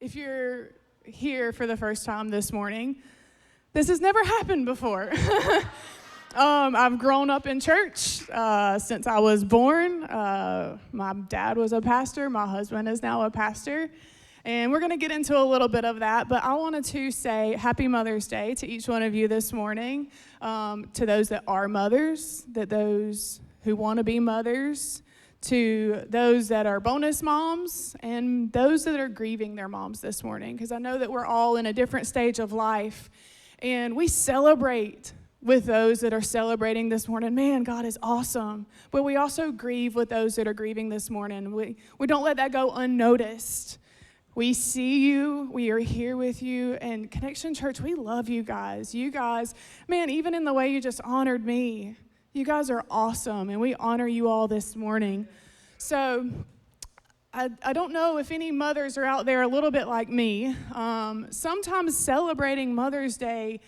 if you're here for the first time this morning, this has never happened before. I've grown up in church since I was born. My dad was a pastor. My husband is now a pastor. And we're going to get into a little bit of that, but I wanted to say Happy Mother's Day to each one of you this morning, to those that are mothers, that those who want to be mothers, to those that are bonus moms, and those that are grieving their moms this morning, because I know that we're all in a different stage of life, and we celebrate with those that are celebrating this morning. Man, God is awesome. But we also grieve with those that are grieving this morning. We don't let that go unnoticed. We see you, we are here with you, and Connection Church, we love you guys. You guys, man, even in the way you just honored me, you guys are awesome, and we honor you all this morning. So I don't know if any mothers are out there a little bit like me. Sometimes celebrating Mother's Day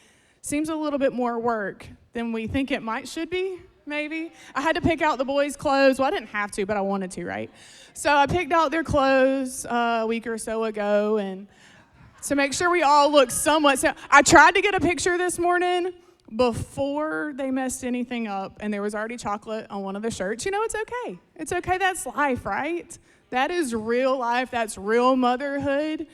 seems a little bit more work than we think it should be. Maybe. I had to pick out the boys' clothes. Well, I didn't have to, but I wanted to, right? So I picked out their clothes a week or so ago, and to make sure we all look somewhat. So I tried to get a picture this morning before they messed anything up, and there was already chocolate on one of the shirts. You know, it's okay. It's okay. That's life, right? That is real life. That's real motherhood.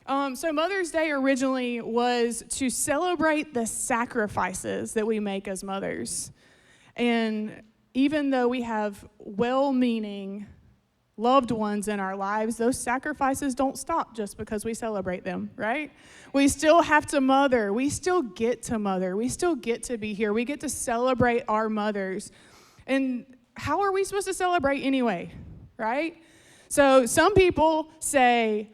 So Mother's Day originally was to celebrate the sacrifices that we make as mothers. And even though we have well-meaning loved ones in our lives, those sacrifices don't stop just because we celebrate them, right? We still have to mother. We still get to mother. We still get to be here. We get to celebrate our mothers. And how are we supposed to celebrate anyway, right? So some people say,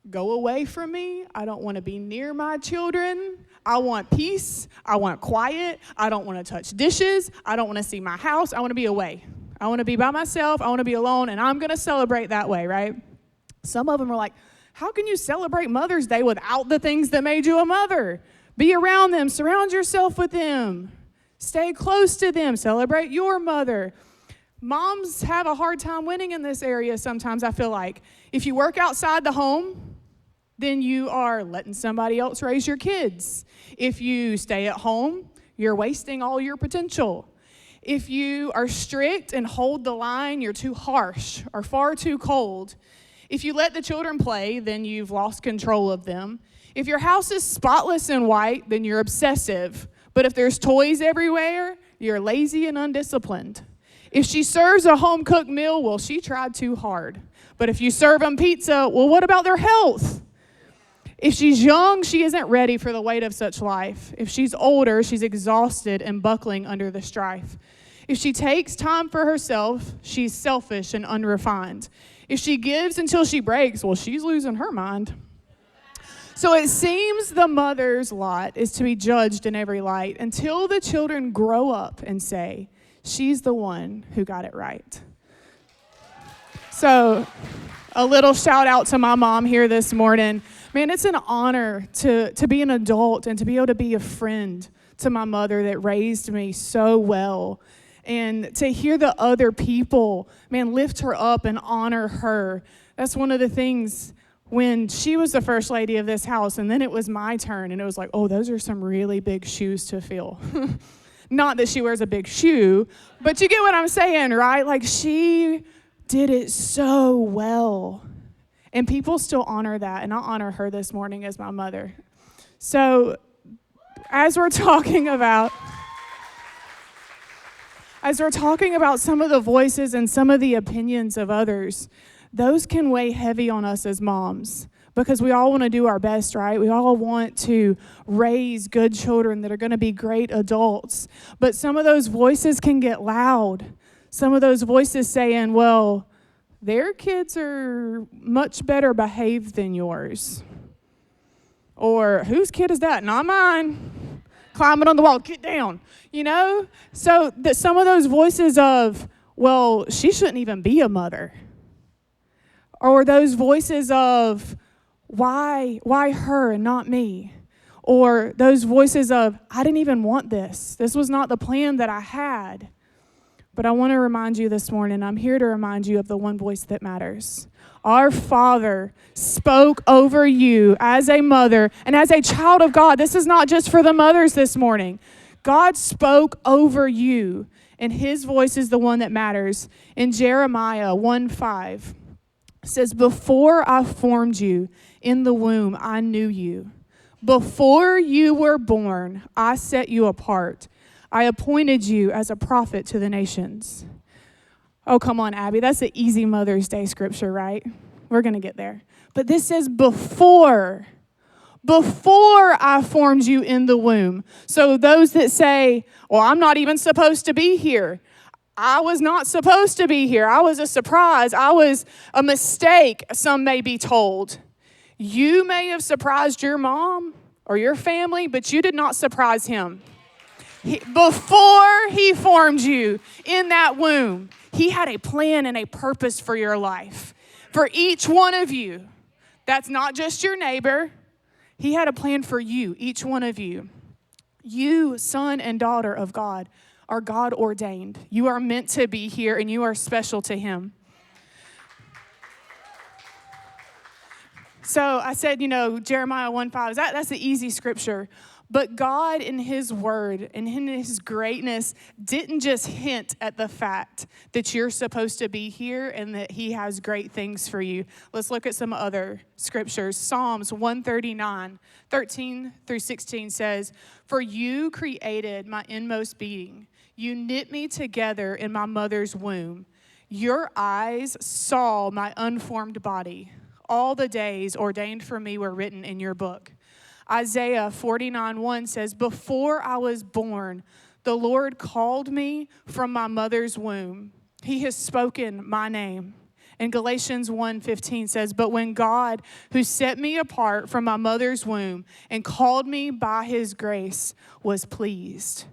go away from me. I don't want to be near my children. I want peace. I want quiet. I don't want to touch dishes. I don't want to see my house. I want to be away. I want to be by myself. I want to be alone, and I'm going to celebrate that way, right? Some of them are like, how can you celebrate Mother's Day without the things that made you a mother? Be around them. Surround yourself with them. Stay close to them. Celebrate your mother. Moms have a hard time winning in this area sometimes, I feel like. If you work outside the home, then you are letting somebody else raise your kids. If you stay at home, you're wasting all your potential. If you are strict and hold the line, you're too harsh or far too cold. If you let the children play, then you've lost control of them. If your house is spotless and white, then you're obsessive. But if there's toys everywhere, you're lazy and undisciplined. If she serves a home-cooked meal, well, she tried too hard. But if you serve them pizza, well, what about their health? If she's young, she isn't ready for the weight of such life. If she's older, she's exhausted and buckling under the strife. If she takes time for herself, she's selfish and unrefined. If she gives until she breaks, well, she's losing her mind. So it seems the mother's lot is to be judged in every light until the children grow up and say, she's the one who got it right. So a little shout out to my mom here this morning. Man, it's an honor to be an adult and to be able to be a friend to my mother that raised me so well. And to hear the other people, man, lift her up and honor her. That's one of the things when she was the first lady of this house, and then it was my turn, and it was like, oh, those are some really big shoes to fill. Not that she wears a big shoe, but you get what I'm saying, right? Like, she did it so well. And people still honor that, and I'll honor her this morning as my mother. So as we're talking about some of the voices and some of the opinions of others, those can weigh heavy on us as moms because we all want to do our best, right? We all want to raise good children that are going to be great adults. But some of those voices can get loud. Some of those voices saying, well, their kids are much better behaved than yours. Or, whose kid is that? Not mine. Climbing on the wall, get down. You know? So that some of those voices of, well, she shouldn't even be a mother. Or those voices of, why her and not me? Or those voices of, I didn't even want this. This was not the plan that I had. But I want to remind you this morning, I'm here to remind you of the one voice that matters. Our Father spoke over you as a mother and as a child of God. This is not just for the mothers this morning. God spoke over you, and his voice is the one that matters. In Jeremiah 1:5, it says, before I formed you in the womb, I knew you. Before you were born, I set you apart. I appointed you as a prophet to the nations. Oh, come on, Abby. That's an easy Mother's Day scripture, right? We're going to get there. But this says before I formed you in the womb. So those that say, well, I'm not even supposed to be here. I was not supposed to be here. I was a surprise. I was a mistake, some may be told. You may have surprised your mom or your family, but you did not surprise him. Before he formed you in that womb, he had a plan and a purpose for your life. For each one of you. That's not just your neighbor. He had a plan for you, each one of you. You, son and daughter of God, are God ordained. You are meant to be here and you are special to him. So I said, Jeremiah 1:5, that's the easy scripture. But God in his word and in his greatness didn't just hint at the fact that you're supposed to be here and that he has great things for you. Let's look at some other scriptures. Psalms 139, 13 through 16 says, for you created my inmost being. You knit me together in my mother's womb. Your eyes saw my unformed body. All the days ordained for me were written in your book. Isaiah 49:1 says, before I was born, the Lord called me from my mother's womb. He has spoken my name. And Galatians 1:15 says, but when God, who set me apart from my mother's womb and called me by his grace, was pleased.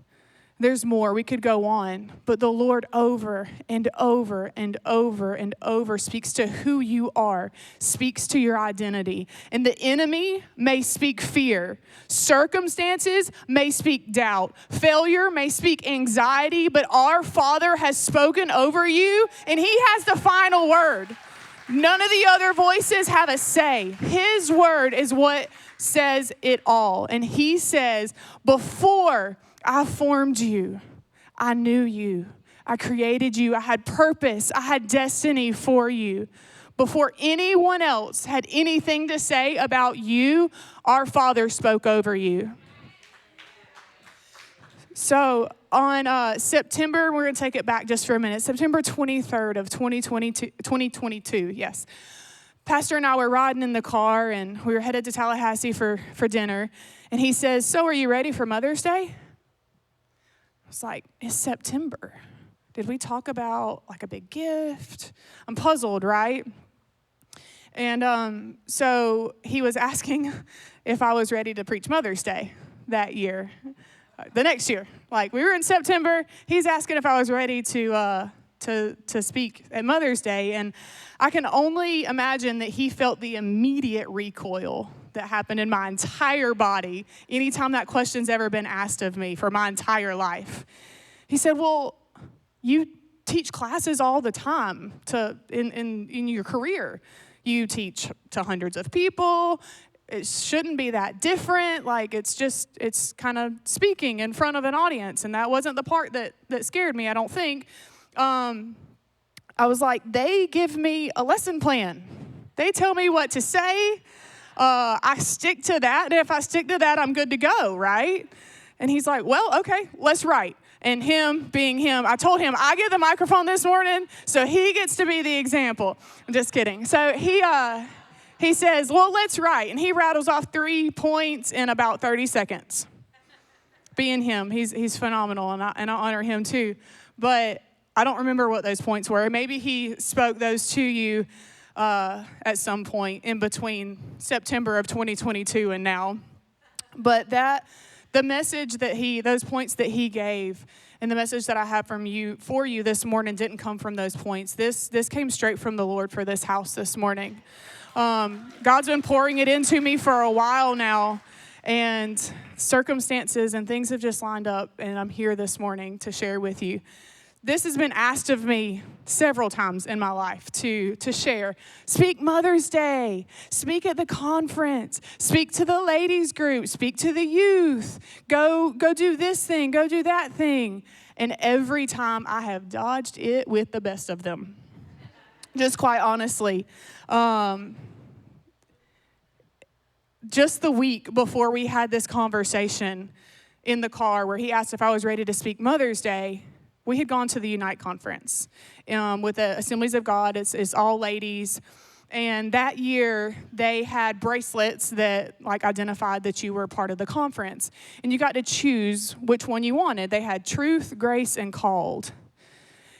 There's more. We could go on. But the Lord over and over and over and over speaks to who you are, speaks to your identity. And the enemy may speak fear. Circumstances may speak doubt. Failure may speak anxiety. But our Father has spoken over you, and he has the final word. None of the other voices have a say. His word is what says it all. And he says, before I formed you, I knew you, I created you, I had purpose, I had destiny for you. Before anyone else had anything to say about you, our Father spoke over you. So on September, we're going to take it back just for a minute, September 23rd of 2022, yes. Pastor and I were riding in the car, and we were headed to Tallahassee for dinner, and he says, so are you ready for Mother's Day? It's like, it's September. Did we talk about like a big gift? I'm puzzled, right? And so he was asking if I was ready to preach Mother's Day that year, the next year. Like we were in September, he's asking if I was ready to speak at Mother's Day. And I can only imagine that he felt the immediate recoil that happened in my entire body anytime that question's ever been asked of me for my entire life. He said, well, you teach classes all the time in your career. You teach to hundreds of people. It shouldn't be that different. Like it's kind of speaking in front of an audience. And that wasn't the part that scared me, I don't think. I was like, they give me a lesson plan. They tell me what to say. I stick to that, and if I stick to that, I'm good to go, right? And he's like, well, okay, let's write. And him being him, I told him, I get the microphone this morning, so he gets to be the example. I'm just kidding. So he says, well, let's write. And he rattles off 3 points in about 30 seconds. Being him, he's phenomenal, and I honor him too. But I don't remember what those points were. Maybe he spoke those to you at some point in between September of 2022 and now. But the message those points that he gave and the message that I have for you this morning didn't come from those points. This came straight from the Lord for this house this morning. God's been pouring it into me for a while now, and circumstances and things have just lined up, and I'm here this morning to share with you. This has been asked of me several times in my life to share. Speak Mother's Day. Speak at the conference. Speak to the ladies group. Speak to the youth. Go do this thing. Go do that thing. And every time I have dodged it with the best of them. Just quite honestly. Just the week before we had this conversation in the car where he asked if I was ready to speak Mother's Day, we had gone to the Unite conference with the Assemblies of God. It's all ladies. And that year, they had bracelets that identified that you were part of the conference. And you got to choose which one you wanted. They had truth, grace, and called.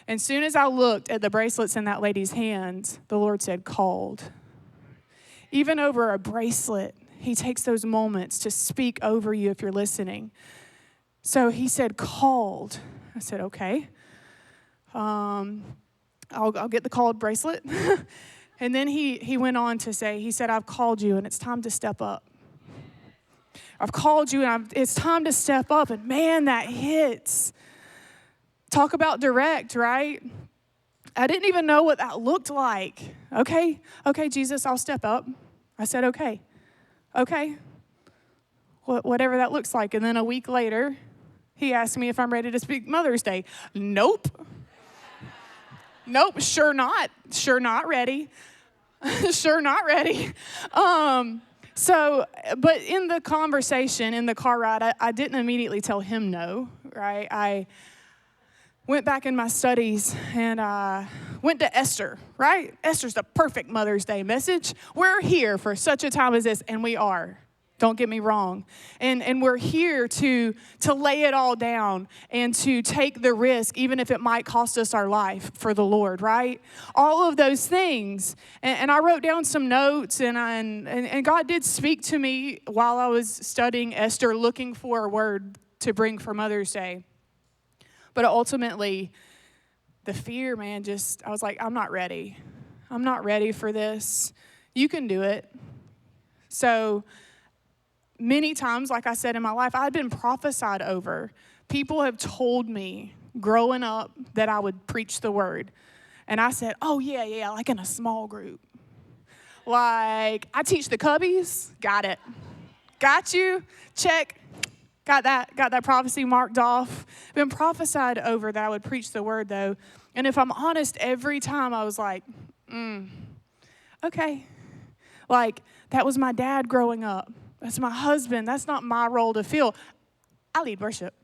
And as soon as I looked at the bracelets in that lady's hands, the Lord said, called. Even over a bracelet, he takes those moments to speak over you if you're listening. So he said, called. I said, okay. I'll get the called bracelet. And then he went on to say, he said, I've called you and it's time to step up. I've called you and it's time to step up. And man, that hits. Talk about direct, right? I didn't even know what that looked like. Okay, Jesus, I'll step up. I said, okay. Whatever that looks like. And then a week later, he asked me if I'm ready to speak Mother's Day. Nope, sure not ready. Sure not ready. But in the conversation, in the car ride, I didn't immediately tell him no, right? I went back in my studies and went to Esther, right? Esther's the perfect Mother's Day message. We're here for such a time as this, and we are. Don't get me wrong. And we're here to lay it all down and to take the risk, even if it might cost us our life for the Lord, right? All of those things. And I wrote down some notes, and God did speak to me while I was studying Esther, looking for a word to bring for Mother's Day. But ultimately, the fear, man, I was like, I'm not ready. I'm not ready for this. You can do it. So many times, like I said in my life, I'd been prophesied over. People have told me growing up that I would preach the word. And I said, oh, yeah, like in a small group. Like, I teach the cubbies. Got it. Got you. Check. Got that prophecy marked off. Been prophesied over that I would preach the word, though. And if I'm honest, every time I was like, okay. Like, that was my dad growing up. That's my husband. That's not my role to fill. I lead worship.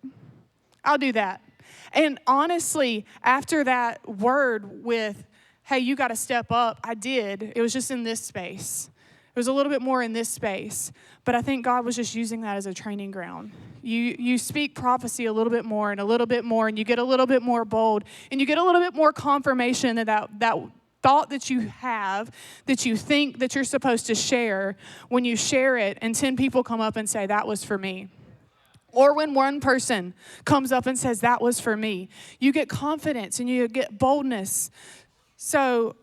I'll do that. And honestly, after that word with, hey, you got to step up, I did. It was just in this space. It was a little bit more in this space. But I think God was just using that as a training ground. You speak prophecy a little bit more, and you get a little bit more bold, and you get a little bit more confirmation that thought that you have, that you think that you're supposed to share, when you share it and 10 people come up and say, that was for me. Or when one person comes up and says, that was for me. You get confidence and you get boldness. So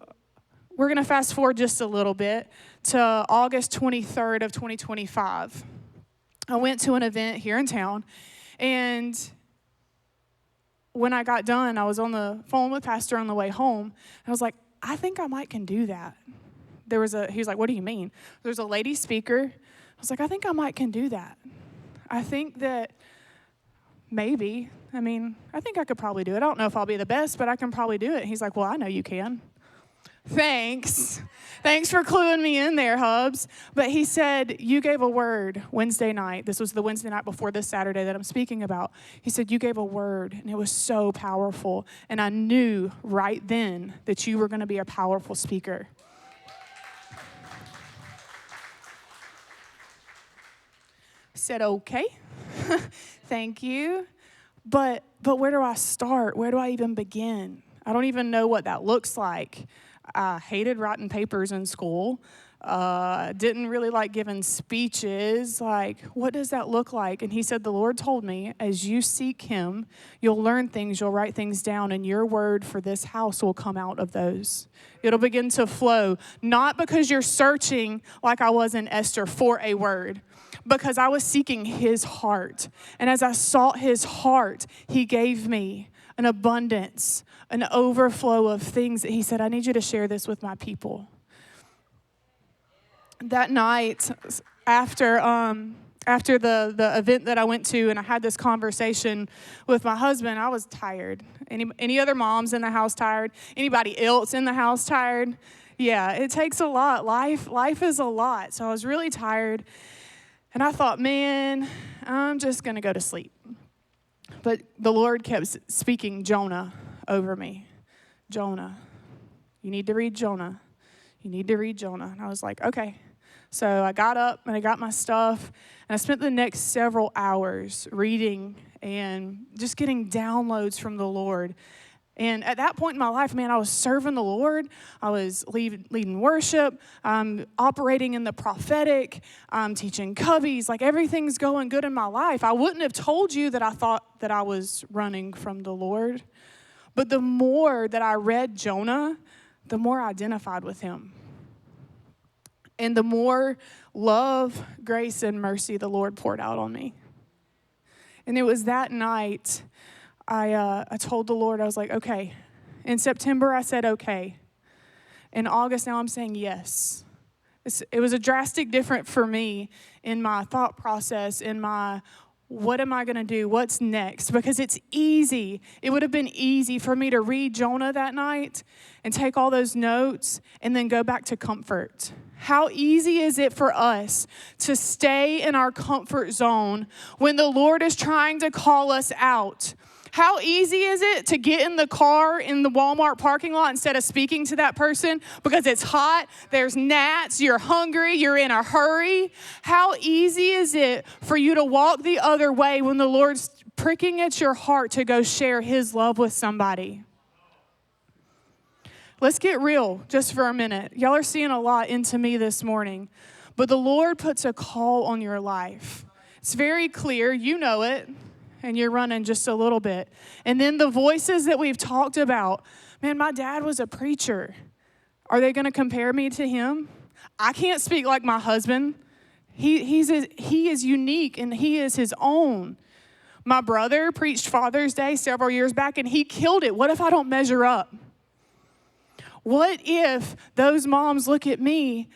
we're going to fast forward just a little bit to August 23rd of 2025. I went to an event here in town, and when I got done, I was on the phone with Pastor on the way home, and I was like, I think I can do that. He was like, what do you mean? There's a lady speaker. I was like, I think I can do that. I think that maybe, I think I could probably do it. I don't know if I'll be the best, but I can probably do it. And he's like, well, I know you can. Thanks for cluing me in there, Hubs. But he said, you gave a word Wednesday night. This was the Wednesday night before this Saturday that I'm speaking about. He said, you gave a word, and it was so powerful. And I knew right then that you were going to be a powerful speaker. I said, okay, thank you. But where do I start? Where do I even begin? I don't even know what that looks like. I hated writing papers in school. Didn't really like giving speeches. Like, what does that look like? And he said, the Lord told me, as you seek him, you'll learn things, you'll write things down, and your word for this house will come out of those. It'll begin to flow, not because you're searching like I was in Esther for a word, because I was seeking his heart. And as I sought his heart, he gave me an abundance, an overflow of things that he said, I need you to share this with my people. That night, after the event that I went to and I had this conversation with my husband, I was tired. Any other moms in the house tired? Anybody else in the house tired? Yeah, it takes a lot. Life is a lot. So I was really tired. And I thought, man, I'm just going to go to sleep. But the Lord kept speaking Jonah over me. Jonah. You need to read Jonah. You need to read Jonah. And I was like, okay. So I got up and I got my stuff. And I spent the next several hours reading and just getting downloads from the Lord. And at that point in my life, man, I was serving the Lord. I was leading worship. I'm operating in the prophetic. I'm teaching cubbies. Like, everything's going good in my life. I wouldn't have told you that I thought that I was running from the Lord. But the more that I read Jonah, the more I identified with him. And the more love, grace, and mercy the Lord poured out on me. And it was that night I told the Lord, I was like, okay. In September, I said, okay. In August, now I'm saying yes. It was a drastic difference for me in my thought process, in my, what am I going to do? What's next? Because it's easy. It would have been easy for me to read Jonah that night and take all those notes and then go back to comfort. How easy is it for us to stay in our comfort zone when the Lord is trying to call us out? How easy is it to get in the car in the Walmart parking lot instead of speaking to that person because it's hot, there's gnats, you're hungry, you're in a hurry? How easy is it for you to walk the other way when the Lord's pricking at your heart to go share his love with somebody? Let's get real just for a minute. Y'all are seeing a lot into me this morning, but the Lord puts a call on your life. It's very clear, you know it. And you're running just a little bit. And then the voices that we've talked about. Man, my dad was a preacher. Are they going to compare me to him? I can't speak like my husband. He is unique and he is his own. My brother preached Father's Day several years back and he killed it. What if I don't measure up? What if those moms look at me?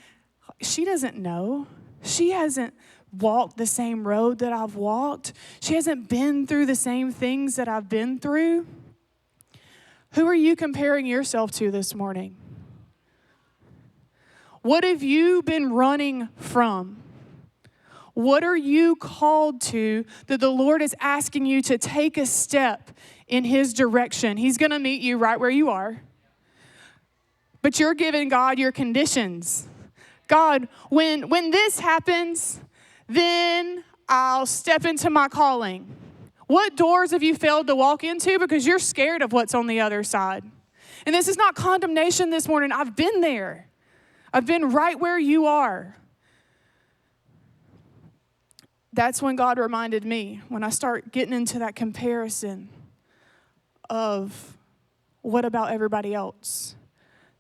She doesn't know. She hasn't walked the same road that I've walked. She hasn't been through the same things that I've been through. Who are you comparing yourself to this morning? What have you been running from? What are you called to that the Lord is asking you to take a step in his direction? He's going to meet you right where you are. But you're giving God your conditions. God, when this happens, then I'll step into my calling. What doors have you failed to walk into because you're scared of what's on the other side? And this is not condemnation this morning. I've been there. I've been right where you are. That's when God reminded me, when I start getting into that comparison of what about everybody else?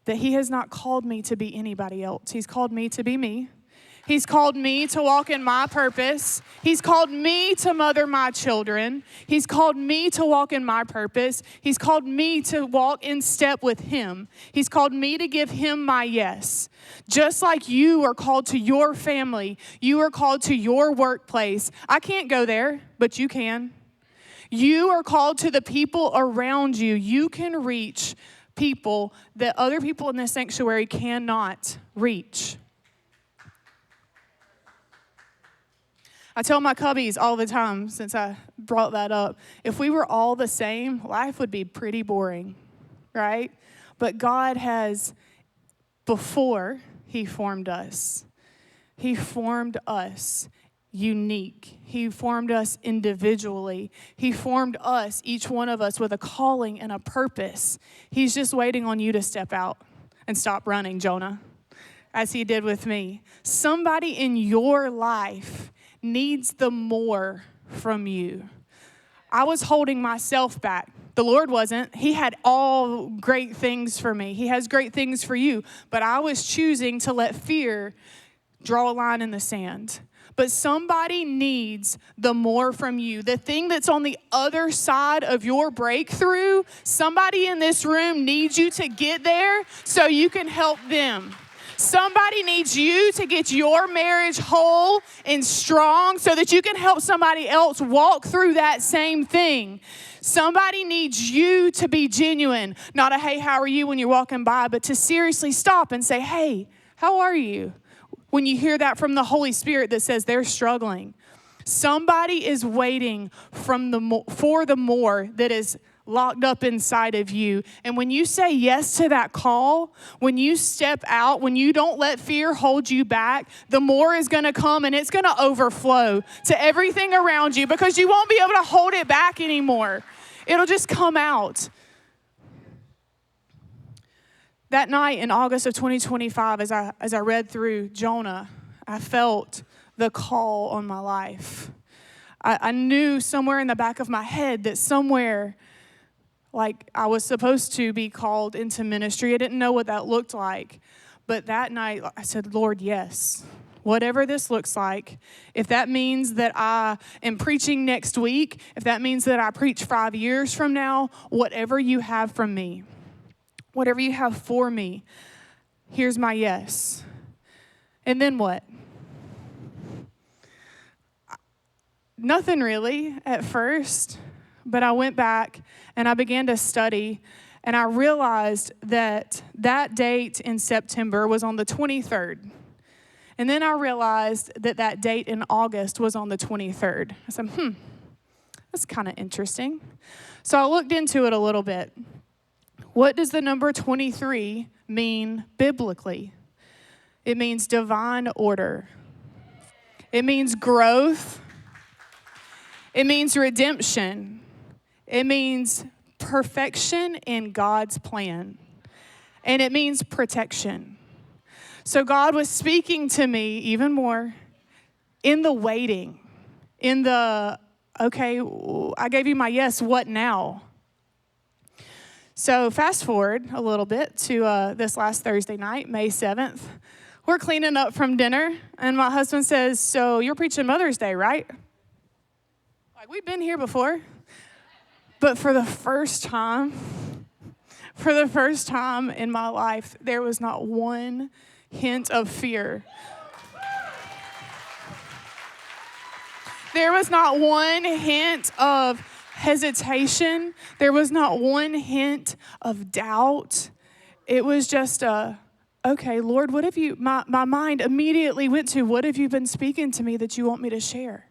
That he has not called me to be anybody else. He's called me to be me. He's called me to walk in my purpose. He's called me to mother my children. He's called me to walk in my purpose. He's called me to walk in step with him. He's called me to give him my yes. Just like you are called to your family, you are called to your workplace. I can't go there, but you can. You are called to the people around you. You can reach people that other people in this sanctuary cannot reach. I tell my cubbies all the time, since I brought that up, if we were all the same, life would be pretty boring, right? But God has, before he formed us unique. He formed us individually. He formed us, each one of us, with a calling and a purpose. He's just waiting on you to step out and stop running, Jonah, as he did with me. Somebody in your life needs the more from you. I was holding myself back. The Lord wasn't. He had all great things for me. He has great things for you. But I was choosing to let fear draw a line in the sand. But somebody needs the more from you. The thing that's on the other side of your breakthrough, somebody in this room needs you to get there so you can help them. Somebody needs you to get your marriage whole and strong so that you can help somebody else walk through that same thing. Somebody needs you to be genuine. Not a, hey, how are you when you're walking by, but to seriously stop and say, hey, how are you? When you hear that from the Holy Spirit that says they're struggling. Somebody is waiting for the more that is locked up inside of you. And when you say yes to that call, when you step out, when you don't let fear hold you back, the more is going to come and it's going to overflow to everything around you because you won't be able to hold it back anymore. It'll just come out. That night in August of 2025, as I read through Jonah, I felt the call on my life. I knew somewhere in the back of my head that somewhere, like I was supposed to be called into ministry. I didn't know what that looked like. But that night, I said, Lord, yes. Whatever this looks like, if that means that I am preaching next week, if that means that I preach 5 years from now, whatever you have from me, whatever you have for me, here's my yes. And then what? Nothing really at first, but I went back and I began to study, and I realized that that date in September was on the 23rd. And then I realized that that date in August was on the 23rd. I said, that's kind of interesting. So I looked into it a little bit. What does the number 23 mean biblically? It means divine order. It means growth. It means redemption. It means perfection in God's plan. And it means protection. So God was speaking to me even more in the waiting, in the, okay, I gave you my yes, what now? So fast forward a little bit to this last Thursday night, May 7th. We're cleaning up from dinner, and my husband says, so you're preaching Mother's Day, right? Like, we've been here before. But for the first time in my life, there was not one hint of fear. There was not one hint of hesitation. There was not one hint of doubt. It was just okay, Lord, what have you, my mind immediately went to, what have you been speaking to me that you want me to share?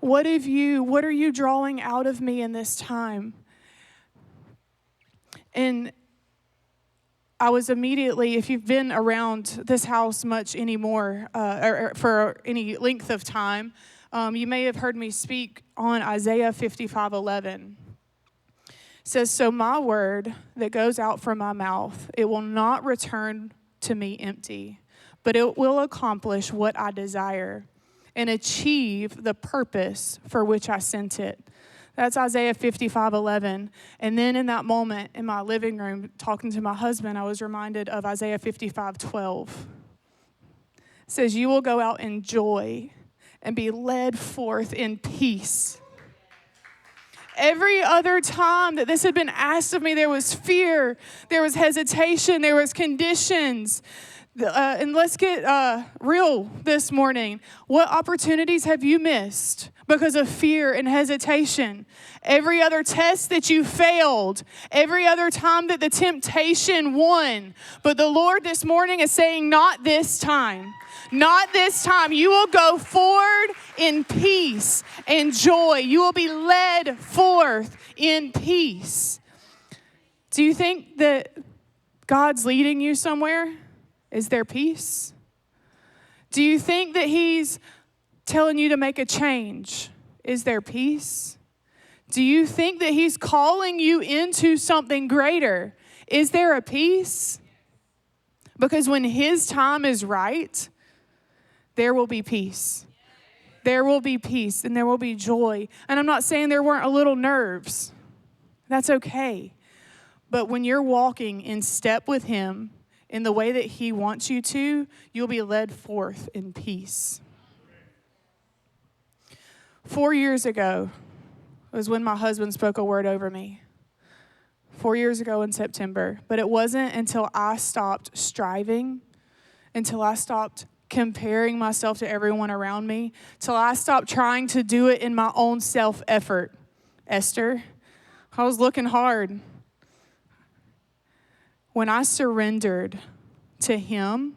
What are you drawing out of me in this time? And I was immediately, if you've been around this house much anymore, or for any length of time, you may have heard me speak on Isaiah 55:11. It says, so my word that goes out from my mouth, it will not return to me empty, but it will accomplish what I desire and achieve the purpose for which I sent it. That's Isaiah 55:11. And then in that moment in my living room, talking to my husband, I was reminded of Isaiah 55:12. It says, you will go out in joy and be led forth in peace. Every other time that this had been asked of me, there was fear, there was hesitation, there was conditions. And let's get real this morning. What opportunities have you missed because of fear and hesitation? Every other test that you failed, every other time that the temptation won. But the Lord this morning is saying, not this time. Not this time. You will go forward in peace and joy. You will be led forth in peace. Do you think that God's leading you somewhere? Is there peace? Do you think that he's telling you to make a change? Is there peace? Do you think that he's calling you into something greater? Is there a peace? Because when his time is right, there will be peace. There will be peace and there will be joy. And I'm not saying there weren't a little nerves. That's okay. But when you're walking in step with him, in the way that he wants you to, you'll be led forth in peace. 4 years ago was when my husband spoke a word over me. 4 years ago in September. But it wasn't until I stopped striving, until I stopped comparing myself to everyone around me, till I stopped trying to do it in my own self-effort. Esther, I was looking hard. When I surrendered to him,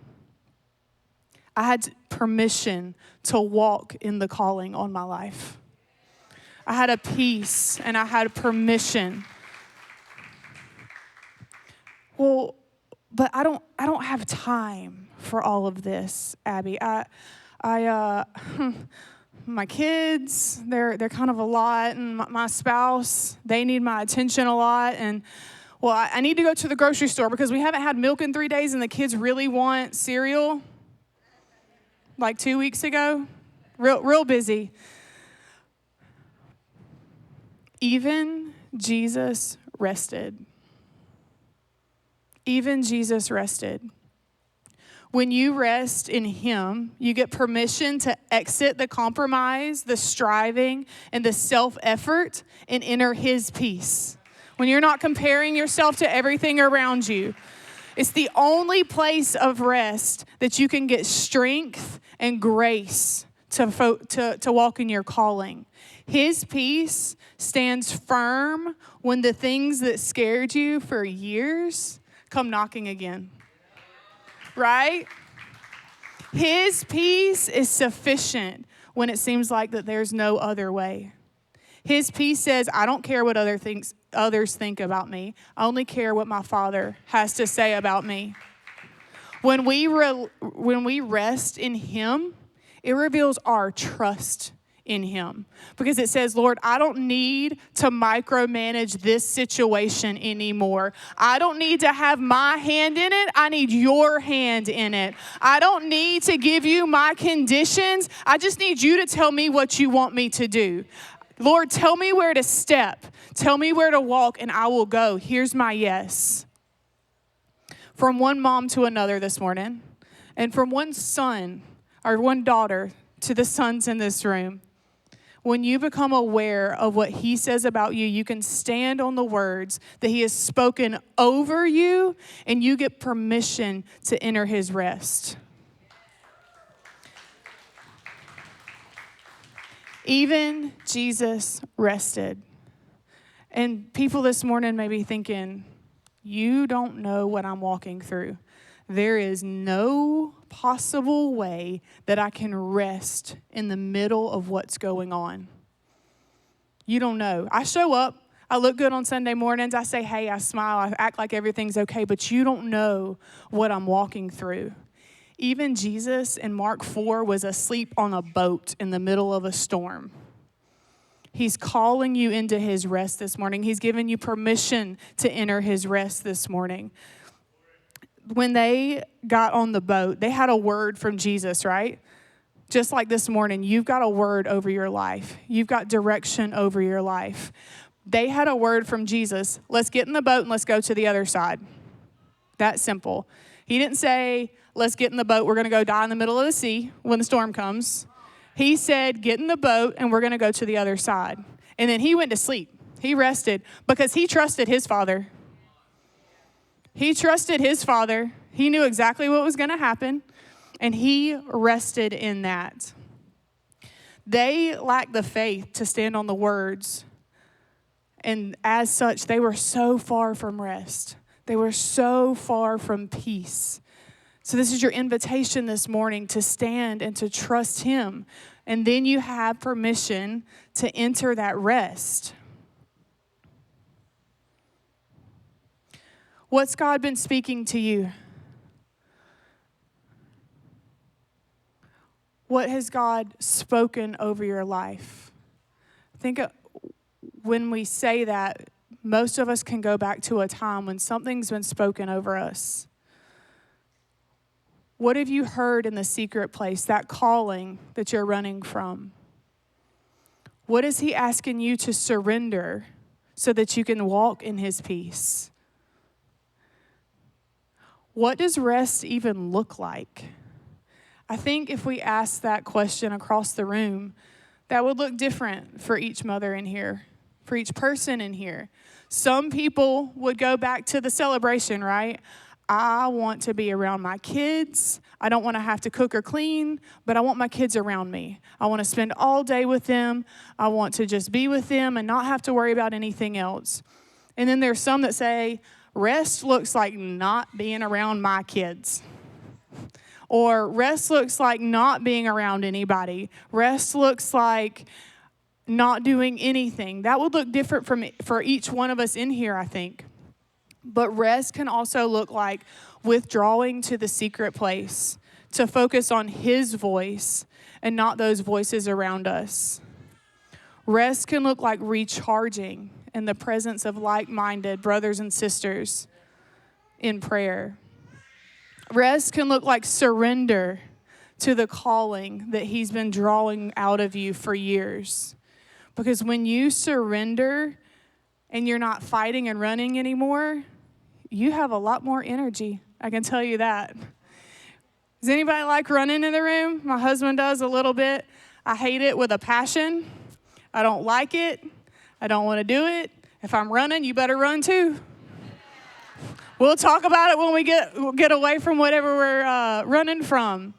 I had permission to walk in the calling on my life. I had a peace and I had permission. Well, but I don't have time for all of this, Abby. My kids, they're kind of a lot, and my spouse, they need my attention a lot, and well, I need to go to the grocery store because we haven't had milk in 3 days, and the kids really want cereal. Like 2 weeks ago, real busy. Even Jesus rested. Even Jesus rested. When you rest in him, you get permission to exit the compromise, the striving, and the self-effort and enter his peace. When you're not comparing yourself to everything around you, it's the only place of rest that you can get strength and grace to walk in your calling. His peace stands firm when the things that scared you for years come knocking again. Right? His peace is sufficient when it seems like that there's no other way. His peace says, I don't care what others think about me. I only care what my Father has to say about me. When we rest in him, it reveals our trust in him. Because it says, Lord, I don't need to micromanage this situation anymore. I don't need to have my hand in it. I need your hand in it. I don't need to give you my conditions. I just need you to tell me what you want me to do. Lord, tell me where to step. Tell me where to walk, and I will go. Here's my yes. From one mom to another this morning, and from one son or one daughter to the sons in this room, when you become aware of what he says about you, you can stand on the words that he has spoken over you, and you get permission to enter his rest. Even Jesus rested. And people this morning may be thinking, you don't know what I'm walking through. There is no possible way that I can rest in the middle of what's going on. You don't know. I show up. I look good on Sunday mornings. I say, hey, I smile. I act like everything's okay. But you don't know what I'm walking through. Even Jesus in Mark 4 was asleep on a boat in the middle of a storm. He's calling you into his rest this morning. He's given you permission to enter his rest this morning. When they got on the boat, they had a word from Jesus, right? Just like this morning, you've got a word over your life. You've got direction over your life. They had a word from Jesus. Let's get in the boat and let's go to the other side. That simple. He didn't say, let's get in the boat. We're going to go die in the middle of the sea when the storm comes. He said, get in the boat and we're going to go to the other side. And then he went to sleep. He rested because he trusted his Father. He trusted his Father. He knew exactly what was going to happen, and he rested in that. They lacked the faith to stand on the words, and as such, they were so far from rest. They were so far from peace. So this is your invitation this morning to stand and to trust him, and then you have permission to enter that rest. What's God been speaking to you? What has God spoken over your life? I think when we say that, most of us can go back to a time when something's been spoken over us. What have you heard in the secret place, that calling that you're running from? What is he asking you to surrender so that you can walk in his peace? What does rest even look like? I think if we ask that question across the room, that would look different for each mother in here, for each person in here. Some people would go back to the celebration, right? I want to be around my kids. I don't want to have to cook or clean, but I want my kids around me. I want to spend all day with them. I want to just be with them and not have to worry about anything else. And then there's some that say, rest looks like not being around my kids. Or rest looks like not being around anybody. Rest looks like not doing anything. That would look different for each one of us in here, I think. But rest can also look like withdrawing to the secret place to focus on His voice and not those voices around us. Rest can look like recharging in the presence of like-minded brothers and sisters in prayer. Rest can look like surrender to the calling that He's been drawing out of you for years. Because when you surrender and you're not fighting and running anymore, you have a lot more energy. I can tell you that. Does anybody like running in the room? My husband does a little bit. I hate it with a passion. I don't like it. I don't want to do it. If I'm running, you better run too. We'll talk about it when we get away from whatever we're running from.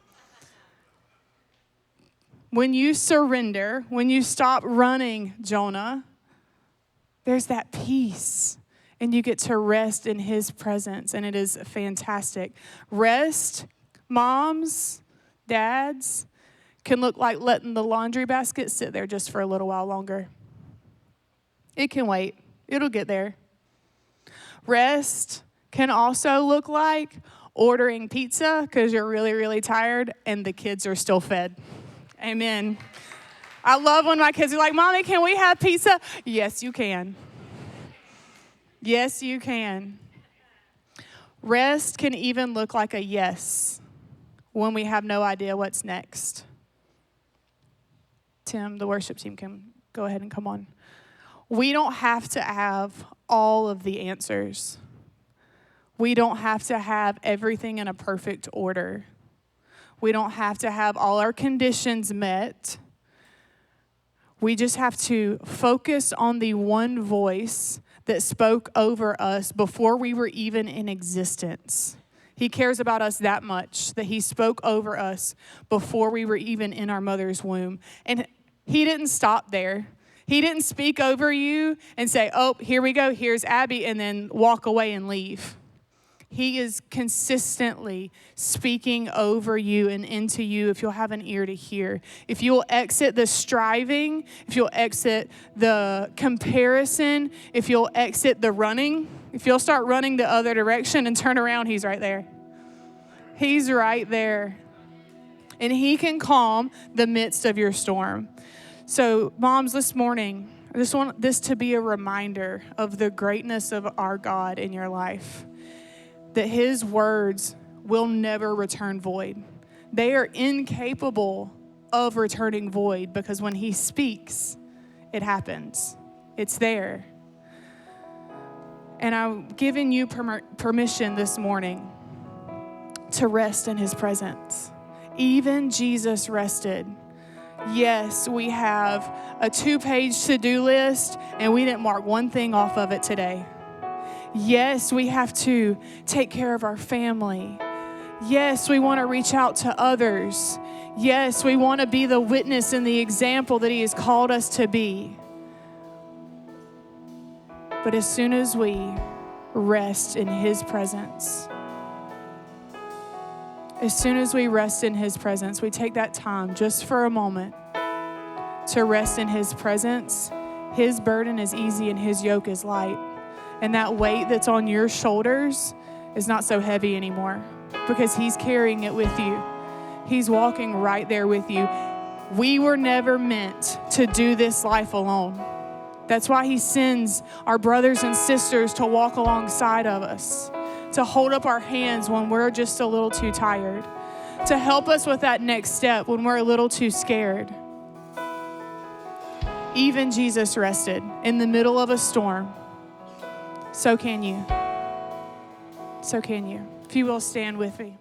When you surrender, when you stop running, Jonah, there's that peace. And you get to rest in His presence, and it is fantastic. Rest, moms, dads, can look like letting the laundry basket sit there just for a little while longer. It can wait. It'll get there. Rest can also look like ordering pizza because you're really, really tired and the kids are still fed. Amen. I love when my kids are like, Mommy, can we have pizza? Yes, you can. Yes, you can. Rest can even look like a yes when we have no idea what's next. Tim, the worship team, can go ahead and come on. We don't have to have all of the answers. We don't have to have everything in a perfect order. We don't have to have all our conditions met. We just have to focus on the one voice that spoke over us before we were even in existence. He cares about us that much, that He spoke over us before we were even in our mother's womb. And He didn't stop there. He didn't speak over you and say, oh, here we go, here's Abby, and then walk away and leave. He is consistently speaking over you and into you if you'll have an ear to hear. If you'll exit the striving, if you'll exit the comparison, if you'll exit the running, if you'll start running the other direction and turn around, He's right there. He's right there. And He can calm the midst of your storm. So, moms, this morning, I just want this to be a reminder of the greatness of our God in your life. That His words will never return void. They are incapable of returning void because when He speaks, it happens. It's there. And I'm giving you permission this morning to rest in His presence. Even Jesus rested. Yes, we have a 2-page to-do list, and we didn't mark one thing off of it today. Yes, we have to take care of our family. Yes, we want to reach out to others. Yes, we want to be the witness and the example that He has called us to be. But as soon as we rest in His presence, as soon as we rest in His presence, we take that time just for a moment to rest in His presence. His burden is easy and His yoke is light. And that weight that's on your shoulders is not so heavy anymore because He's carrying it with you. He's walking right there with you. We were never meant to do this life alone. That's why He sends our brothers and sisters to walk alongside of us, to hold up our hands when we're just a little too tired, to help us with that next step when we're a little too scared. Even Jesus rested in the middle of a storm. So can you. So can you. If If you will stand with me.